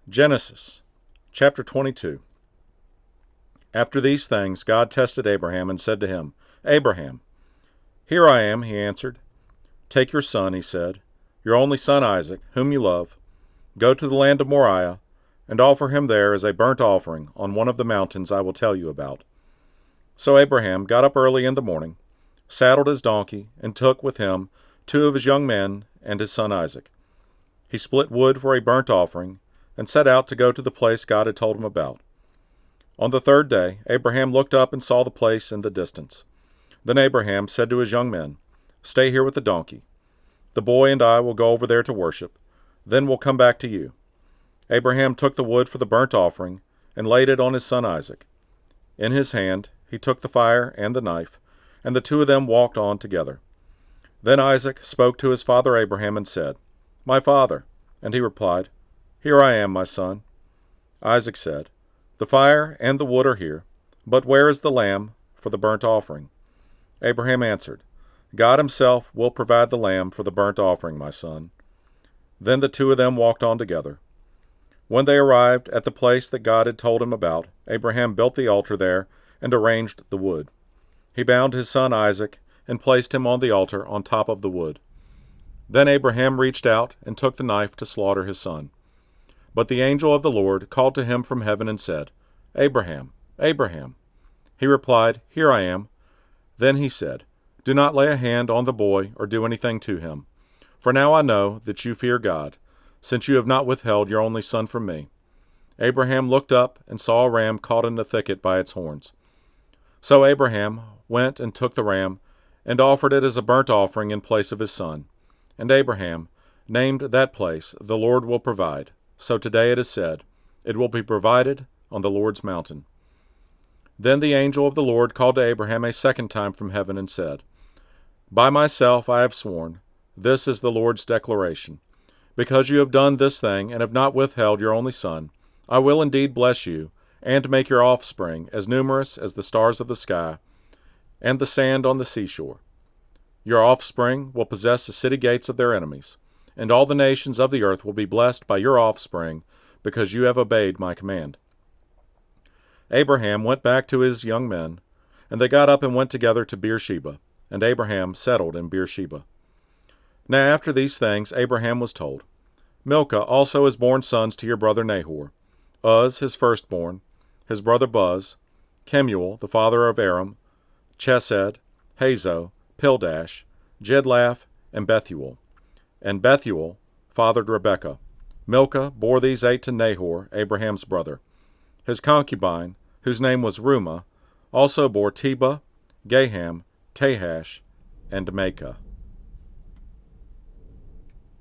Genesis chapter 22. After these things God tested Abraham and said to him, "Abraham." "Here I am," he answered. "Take your son," he said, "your only son Isaac, whom you love. Go to the land of Moriah, and offer him there as a burnt offering on one of the mountains I will tell you about." So Abraham got up early in the morning, saddled his donkey, and took with him 2 of his young men and his son Isaac. He split wood for a burnt offering, and set out to go to the place God had told him about. On the 3rd day, Abraham looked up and saw the place in the distance. Then Abraham said to his young men, "Stay here with the donkey. The boy and I will go over there to worship. Then we'll come back to you." Abraham took the wood for the burnt offering and laid it on his son Isaac. In his hand he took the fire and the knife, and the 2 of them walked on together. Then Isaac spoke to his father Abraham and said, "My father." And he replied, "Here I am, my son." Isaac said, "The fire and the wood are here, but where is the lamb for the burnt offering?" Abraham answered, "God himself will provide the lamb for the burnt offering, my son." Then the 2 of them walked on together. When they arrived at the place that God had told him about, Abraham built the altar there and arranged the wood. He bound his son Isaac and placed him on the altar on top of the wood. Then Abraham reached out and took the knife to slaughter his son. But the angel of the Lord called to him from heaven and said, "Abraham, Abraham." He replied, "Here I am." Then he said, "Do not lay a hand on the boy or do anything to him. For now I know that you fear God, since you have not withheld your only son from me." Abraham looked up and saw a ram caught in the thicket by its horns. So Abraham went and took the ram and offered it as a burnt offering in place of his son. And Abraham named that place, "The Lord will provide." So today it is said, "It will be provided on the Lord's mountain." Then the angel of the Lord called to Abraham a second time from heaven and said, "By myself I have sworn, this is the Lord's declaration. Because you have done this thing and have not withheld your only son, I will indeed bless you and make your offspring as numerous as the stars of the sky and the sand on the seashore. Your offspring will possess the city gates of their enemies, and all the nations of the earth will be blessed by your offspring, because you have obeyed my command." Abraham went back to his young men, and they got up and went together to Beersheba, and Abraham settled in Beersheba. Now after these things Abraham was told, "Milcah also has borne sons to your brother Nahor, Uz his firstborn, his brother Buz, Kemuel the father of Aram, Chesed, Hazo, Pildash, Jedlaph, and Bethuel. And Bethuel fathered Rebekah. Milcah bore these 8 to Nahor, Abraham's brother. His concubine, whose name was Reumah, also bore Tebah, Gaham, Tahash, and Maacah.